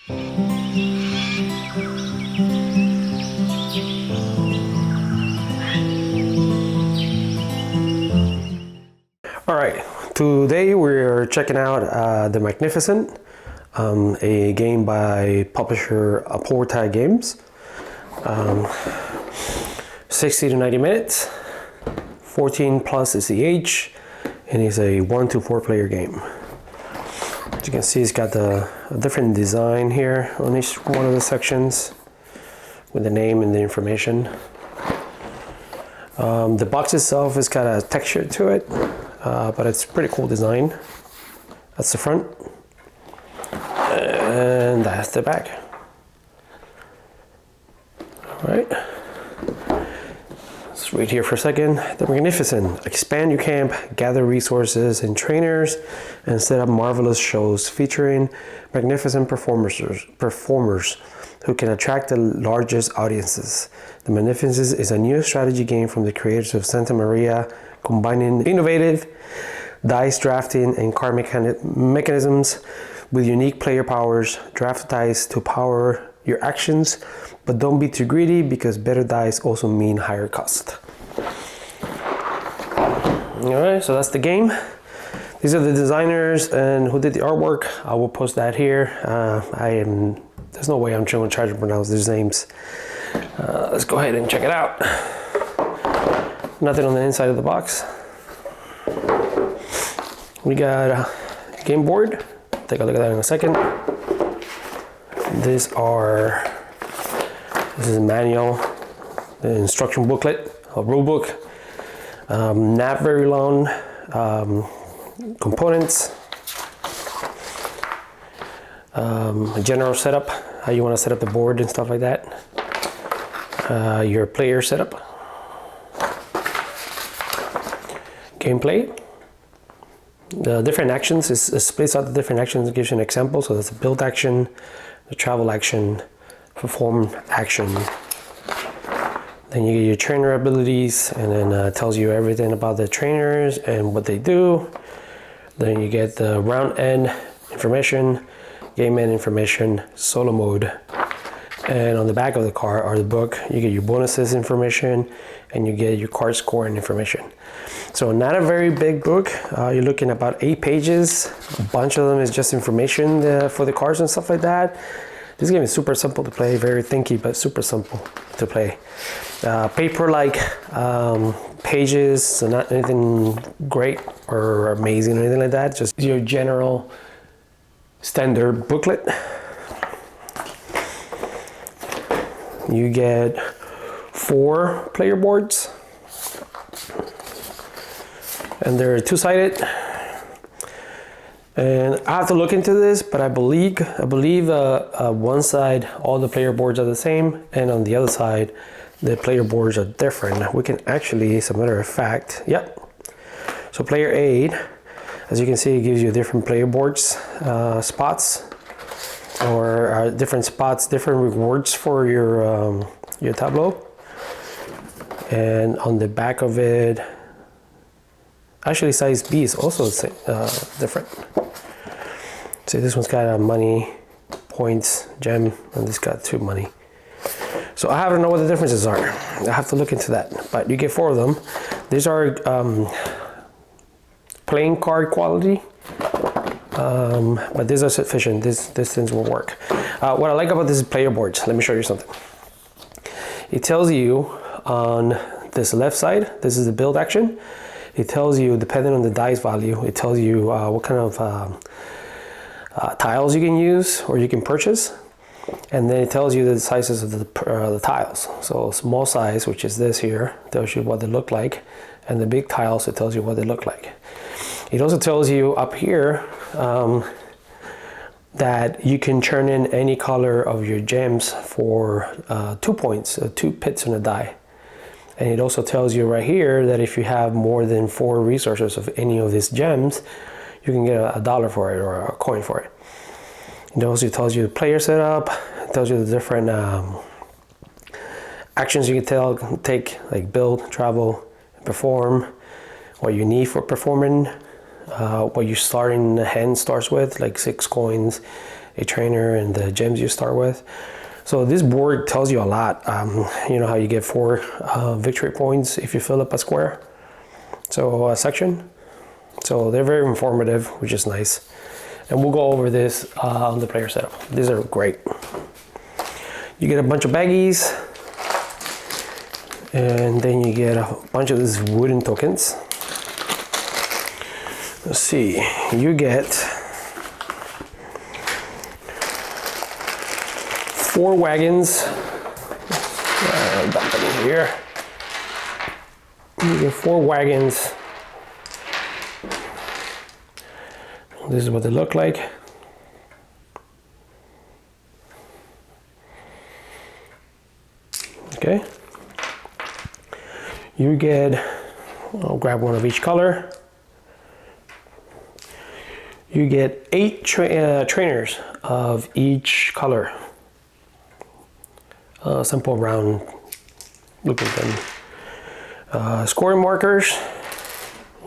All right, today we're checking out The Magnificent, a game by publisher Portai Games. 60 to 90 minutes, 14 plus is the age, and it's a 1 to 4 player game. As you can see, it's got a different design here on each one of the sections with the name and the information. The box itself has got a texture to it, but it's a pretty cool design. That's the front, and that's the back. All right, let's read here for a second. The Magnificent. Expand your camp, gather resources and trainers, and set up marvelous shows featuring magnificent performers who can attract the largest audiences. The Magnificent is a new strategy game from the creators of Santa Maria, combining innovative dice drafting and card mechanisms with unique player powers. Draft dice to power your actions, but don't be too greedy because better dice also mean higher cost. All right, so that's the game. These are the designers and who did the artwork. I will post that here. There's no way I'm trying to pronounce these names. Let's go ahead and check it out. Nothing on the inside of the box. We got a game board. Take a look at that in a second. This is a manual, the instruction booklet, a rule book, not very long, components, a general setup, how you want to set up the board and stuff like that, your player setup, gameplay, the different actions, it splits out the different actions and gives you an example. So that's a build action, the travel action, perform action. Then you get your trainer abilities, and then it tells you everything about the trainers and what they do. Then you get the round end information, game end information, solo mode. And on the back of the card or the book, you get your bonuses information and you get your card scoring information. So not a very big book. You're looking at about 8 pages. A bunch of them is just information for the cards and stuff like that. This game is super simple to play, very thinky, but super simple to play. Paper-like pages, so not anything great or amazing or anything like that. Just your general standard booklet. You get 4 player boards, and they're two-sided. And I have to look into this, but I believe one side all the player boards are the same, and on the other side the player boards are different. We can actually, as a matter of fact, yep. So player A, as you can see, it gives you different player boards, spots, or different spots, different rewards for your tableau. And on the back of it, actually size B is also different. See, this one's got money, points, gem, and this got 2 money. So I have to know what the differences are. I have to look into that, but you get 4 of them. These are playing card quality, but these are sufficient. These things will work. What I like about this player boards, let me show you something. It tells you on this left side, this is the build action. It tells you, depending on the dice value, it tells you what kind of tiles you can use or you can purchase. And then it tells you the sizes of the tiles. So small size, which is this here, tells you what they look like. And the big tiles, it tells you what they look like. It also tells you up here that you can turn in any color of your gems for 2 points, 2 pits on a die. And it also tells you right here that if you have more than 4 resources of any of these gems, you can get a dollar for it or a coin for it. It also tells you the player setup. It tells you the different actions you can take, like build, travel, perform, what you need for performing, what your starting hand starts with, like 6 coins, a trainer and the gems you start with. So this board tells you a lot. You know how you get 4 victory points if you fill up a square, so a section. So they're very informative, which is nice. And we'll go over this on the player setup. These are great. You get a bunch of baggies, and then you get a bunch of these wooden tokens. Let's see, you get 4 wagons. Dump it in here. You get 4 wagons. This is what they look like. Okay. You get, I'll grab one of each color. You get 8 trainers of each color. Simple round looking thing. Scoring markers.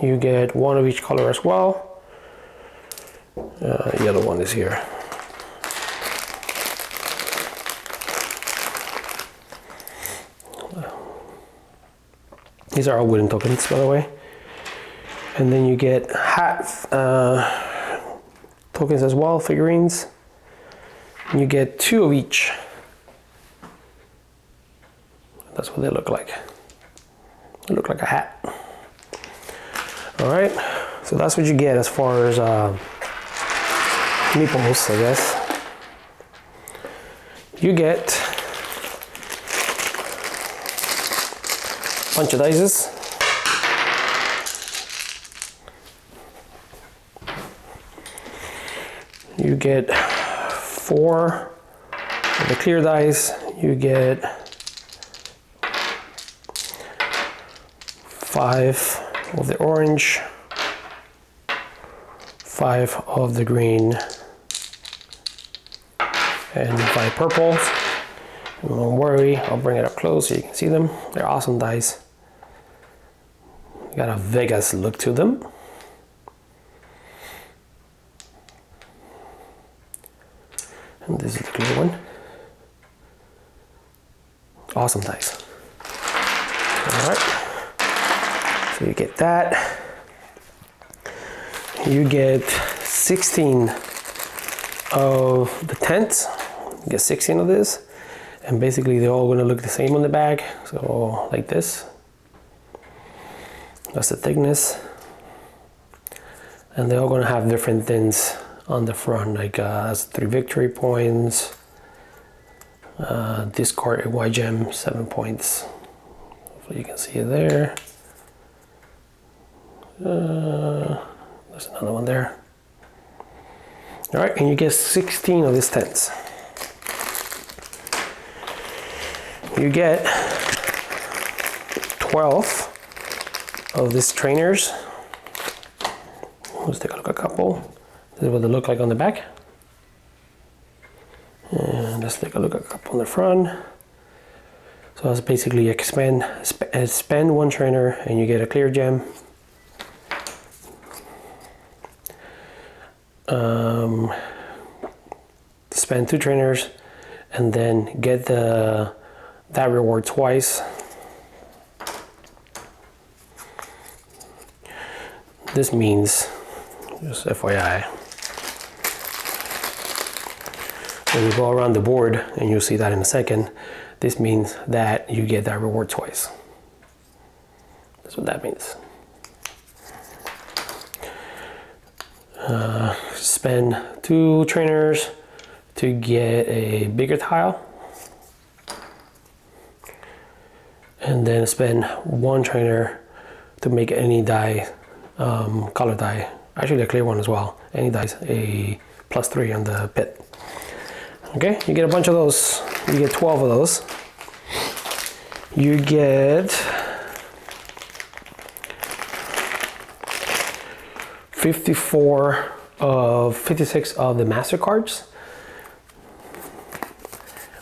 You get 1 of each color as well. The other one is here. These are all wooden tokens, by the way. And then you get hat tokens as well, figurines. You get 2 of each. That's what they look like. They look like a hat. All right, so that's what you get as far as meeples, I guess. You get a bunch of dices. You get 4 of the clear dice. You get 5 of the orange, 5 of the green, and 5 purples. Don't worry, I'll bring it up close so you can see them. They're awesome dice. Got a Vegas look to them. And this is the clear one. Awesome dice. All right. So you get that. You get 16 of the tents. You get 16 of this. And basically they're all gonna look the same on the back. So like this. That's the thickness. And they're all gonna have different things on the front, like that's 3 victory points. Discard a white gem, 7 points. Hopefully you can see it there. There's another one there. All right, and you get 16 of these tents. You get 12 of these trainers. Let's take a look at a couple. This is what they look like on the back. And let's take a look at a couple on the front. So that's basically spend 1 trainer and you get a clear gem. Spend 2 trainers and then get that reward twice. This means, just FYI, when you go around the board, and you'll see that in a second, this means that you get that reward twice. That's what that means. Spend 2 trainers to get a bigger tile. And then spend 1 trainer to make any die, color die, actually a clear one as well, any dice, a +3 on the pit. Okay, you get a bunch of those. You get 12 of those. You get 56 of the master cards.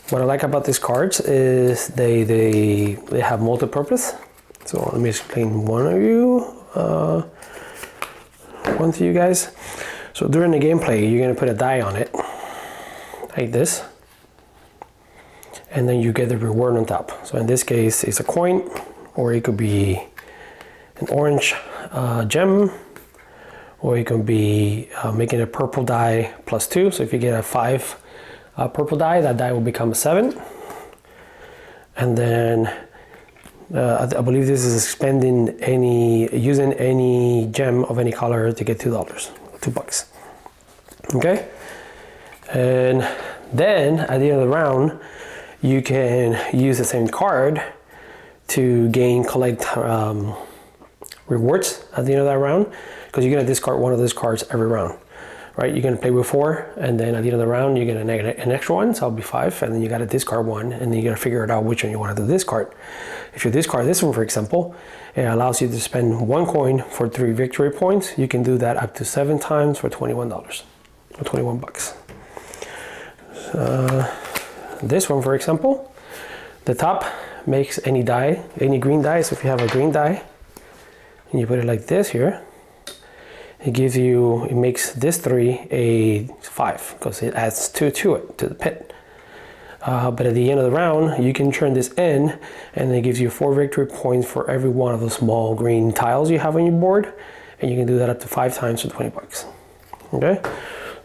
What I like about these cards is they have multi-purpose. So let me explain one to you guys. So during the gameplay, you're gonna put a die on it, like this. And then you get the reward on top. So in this case, it's a coin, or it could be an orange gem, or it can be making a purple die +2. So if you get a 5 purple die, that die will become a 7. And then I believe this is using any gem of any color to get $2, $2. Okay, and then at the end of the round, you can use the same card to collect rewards at the end of that round, because you're gonna discard one of those cards every round, right? You're gonna play with 4, and then at the end of the round, you're gonna get an extra one, so it'll be 5, and then you gotta discard one, and then you gotta figure it out which one you want to discard. If you discard this one, for example, it allows you to spend 1 coin for 3 victory points. You can do that up to 7 times for $21, or $21. This one, for example, the top makes any die, any green die. So if you have a green die and you put it like this here, it makes this 3 a 5, because it adds 2 to it, to the pit. But at the end of the round, you can turn this in, and it gives you 4 victory points for every one of those small green tiles you have on your board, and you can do that up to 5 times for $20. Okay,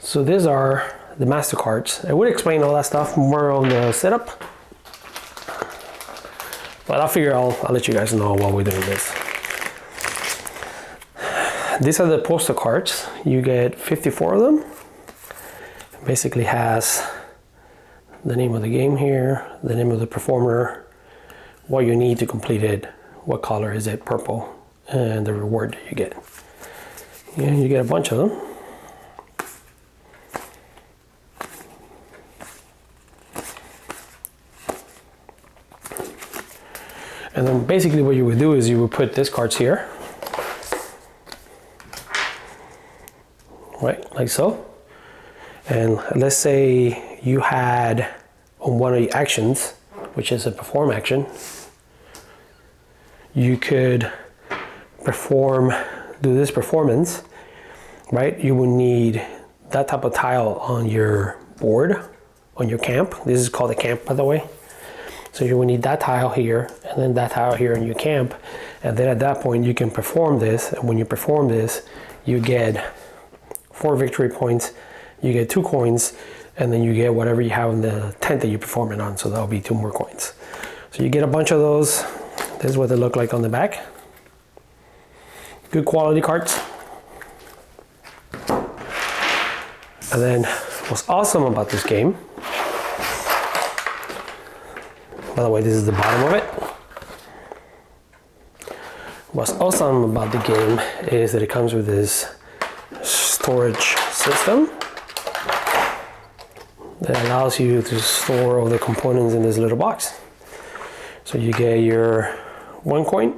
so these are the master cards. I would explain all that stuff more on the setup, but I figure I'll let you guys know while we're doing this. These are the poster cards. You get 54 of them. It basically has the name of the game here, the name of the performer, what you need to complete it, what color is it, purple, and the reward that you get. And you get a bunch of them. And then basically what you would do is you would put these cards here, right, like so. And let's say you had on one of the actions, which is a perform action, you could do this performance, right? You would need that type of tile on your board, on your camp. This is called a camp, by the way. So you will need that tile here, and then that tile here in your camp. And then at that point, you can perform this. And when you perform this, you get 4 victory points, you get 2 coins, and then you get whatever you have in the tent that you're performing on. So that'll be 2 more coins. So you get a bunch of those. This is what they look like on the back. Good quality cards. And then what's awesome about this game, by the way, this is the bottom of it. What's awesome about the game is that it comes with this storage system that allows you to store all the components in this little box. So you get your 1 coin.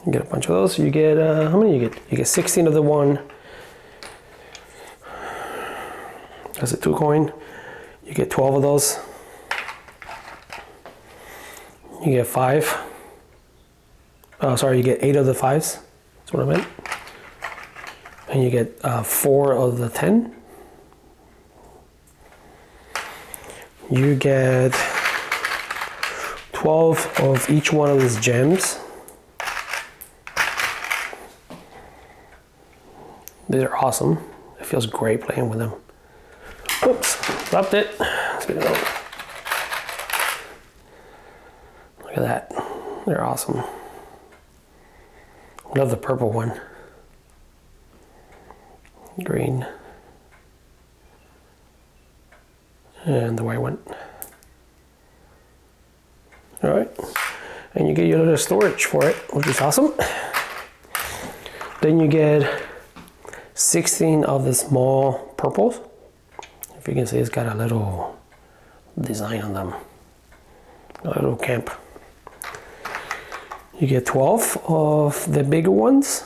You get a bunch of those. You get, how many you get? You get 16 of the 1. That's a 2 coin. You get 12 of those. You get 5. Oh, sorry, you get 8 of the 5s. That's what I meant. And you get 4 of the 10. You get 12 of each one of these gems. These are awesome. It feels great playing with them. Oops, dropped it. Let's get it out. Look at that. They're awesome. Love the purple one. Green. And the white one. Alright. And you get your little storage for it, which is awesome. Then you get 16 of the small purples. If you can see, it's got a little design on them. A little camp. You get 12 of the bigger ones.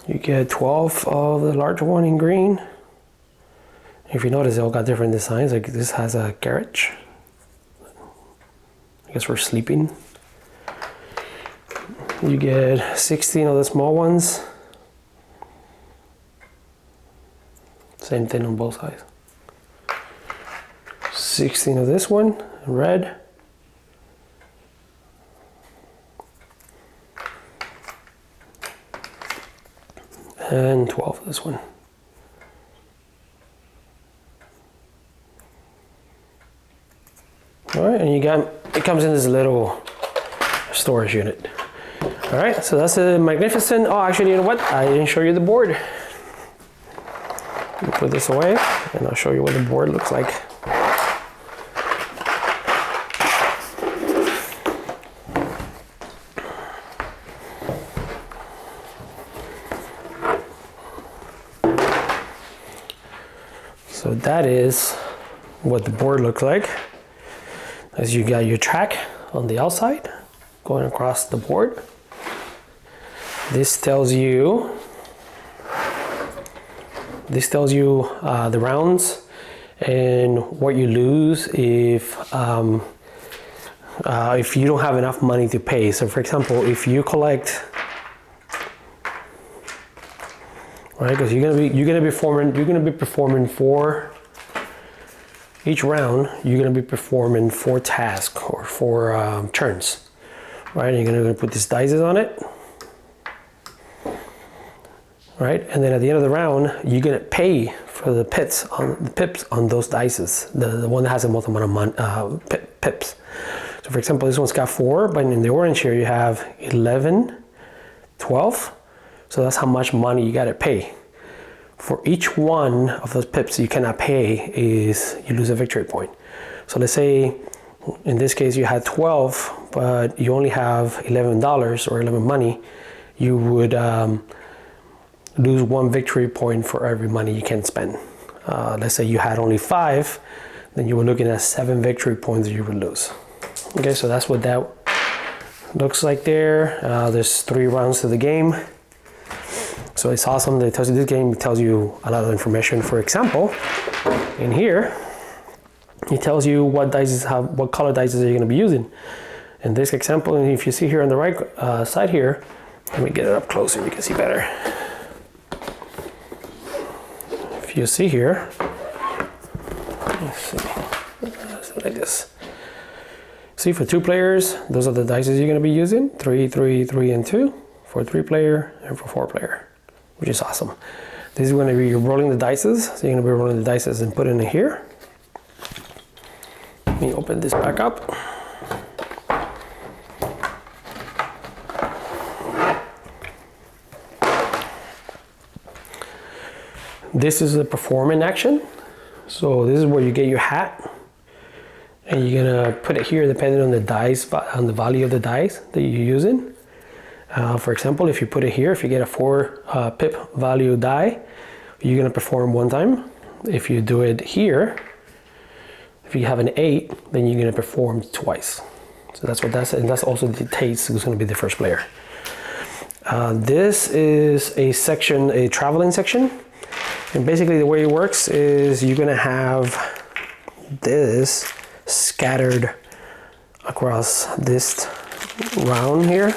You get 12 of the larger one in green. If you notice, they all got different designs. Like this has a garage. I guess we're sleeping. You get 16 of the small ones. Same thing on both sides. 16 of this one, red. And 12 of this one. All right, and you got, it comes in this little storage unit. All right, so that's a magnificent, oh, actually, you know what? I didn't show you the board. Let me put this away and I'll show you what the board looks like. So that is what the board looks like. As you got your track on the outside going across the board. This tells you the rounds and what you lose if you don't have enough money to pay. So for example, if you collect, right, because you're gonna be performing for each round. You're gonna be performing 4 tasks or 4 turns, right? And you're gonna put these dices on it, right? And then at the end of the round, you're gonna pay for the pips on those dices. The one that has the most amount of pips. So for example, this one's got 4, but in the orange here you have 11, 12. So that's how much money you gotta pay. For each one of those pips you cannot pay is you lose a victory point. So let's say in this case you had 12, but you only have $11 or 11 money, you would lose 1 victory point for every money you can spend. Let's say you had only 5, then you were looking at 7 victory points that you would lose. Okay, so that's what that looks like there. There's 3 rounds to the game. So it's awesome that it tells you, this game tells you a lot of information. For example, in here, it tells you what color dice are you going to be using. In this example, and if you see here on the right side here, let me get it up closer, you can see better. If you see here, let's see, like this. See, for 2 players, those are the dice you're going to be using: 3, 3, 3, and 2 for 3 player, and for 4 player, which is awesome. This is going to be you're rolling the dices, so you're going to be rolling the dices and put it in here. Let me open this back up. This is the performing action. So this is where you get your hat, and you're gonna put it here depending on the dice, on the value of the dice that you're using. For example, if you put it here, if you get a 4 pip value die, you're gonna perform 1 time. If you do it here, if you have an 8, then you're gonna perform twice. So that's what that's, and that's also dictates who's gonna be the first player. This is a section, a traveling section. And basically the way it works is you're gonna have this scattered across this round here.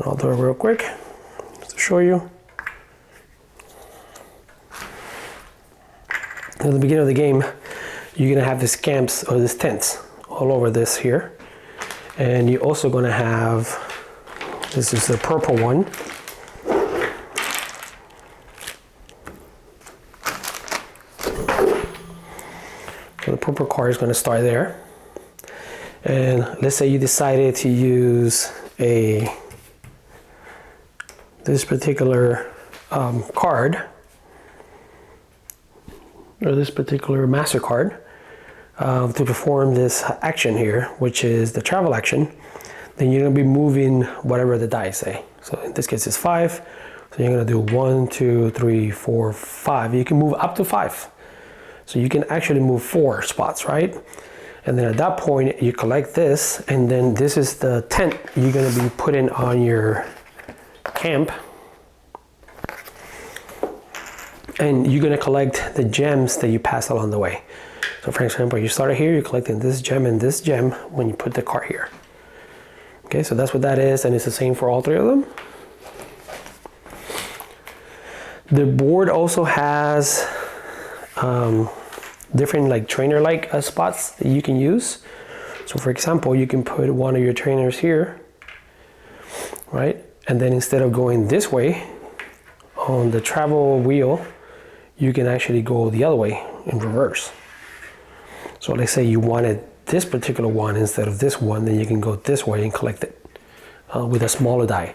I'll do it real quick just to show you. At the beginning of the game, you're gonna have these camps or these tents all over this here. And you're also gonna have, this is the purple one. So the purple card is going to start there. And let's say you decided to use this particular card, or this particular master card, to perform this action here, which is the travel action. Then you're going to be moving whatever the dice say. So in this case it's 5. So you're going to do 1, 2, 3, 4, 5. You can move up to 5. So you can actually move 4 spots, right? And then at that point, you collect this, and then this is the tent you're gonna be putting on your camp. And you're gonna collect the gems that you pass along the way. So for example, you started here, you're collecting this gem and this gem when you put the cart here. Okay, so that's what that is, and it's the same for all three of them. The board also has different like trainer-like spots that you can use. So for example, you can put one of your trainers here, right? And then instead of going this way on the travel wheel, you can actually go the other way in reverse. So let's say you wanted this particular one instead of this one, then you can go this way and collect it with a smaller die.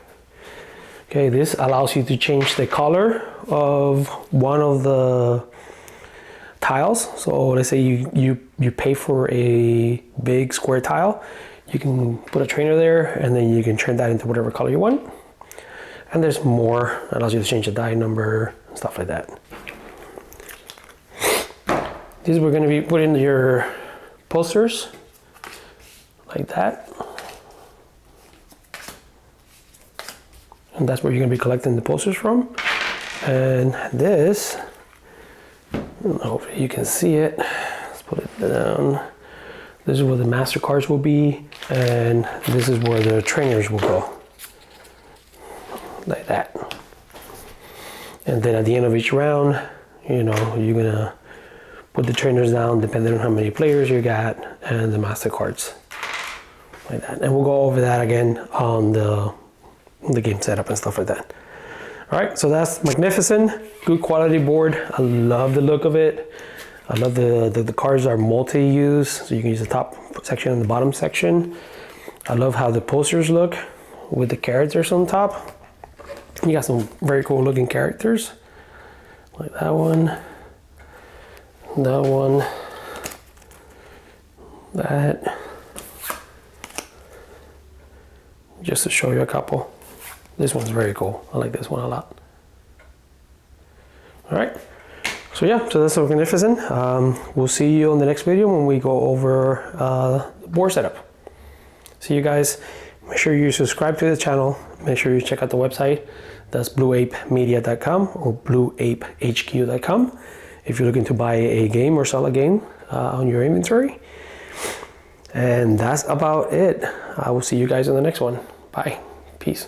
Okay, this allows you to change the color of one of the tiles. So let's say you pay for a big square tile, you can put a trainer there and then you can turn that into whatever color you want. And there's more, allows you to change the die number and stuff like that. These we're going to be putting your posters like that. And that's where you're going to be collecting the posters from. And this, hopefully you can see it. Let's put it down. This is where the master cards will be, and this is where the trainers will go. Like that. And then at the end of each round, you know, you're gonna put the trainers down depending on how many players you got, and the master cards. Like that. And we'll go over that again on the game setup and stuff like that. All right, so that's magnificent, good quality board. I love the look of it. I love the cards are multi-use, so you can use the top section and the bottom section. I love how the posters look with the characters on top. You got some very cool looking characters, like that one, that. Just to show you a couple. This one's very cool. I like this one a lot. All right. So yeah, so that's magnificent. We'll see you on the next video when we go over the board setup. See you guys. Make sure you subscribe to the channel. Make sure you check out the website. That's blueapemedia.com or blueapehq.com if you're looking to buy a game or sell a game on your inventory. And that's about it. I will see you guys on the next one. Bye. Peace.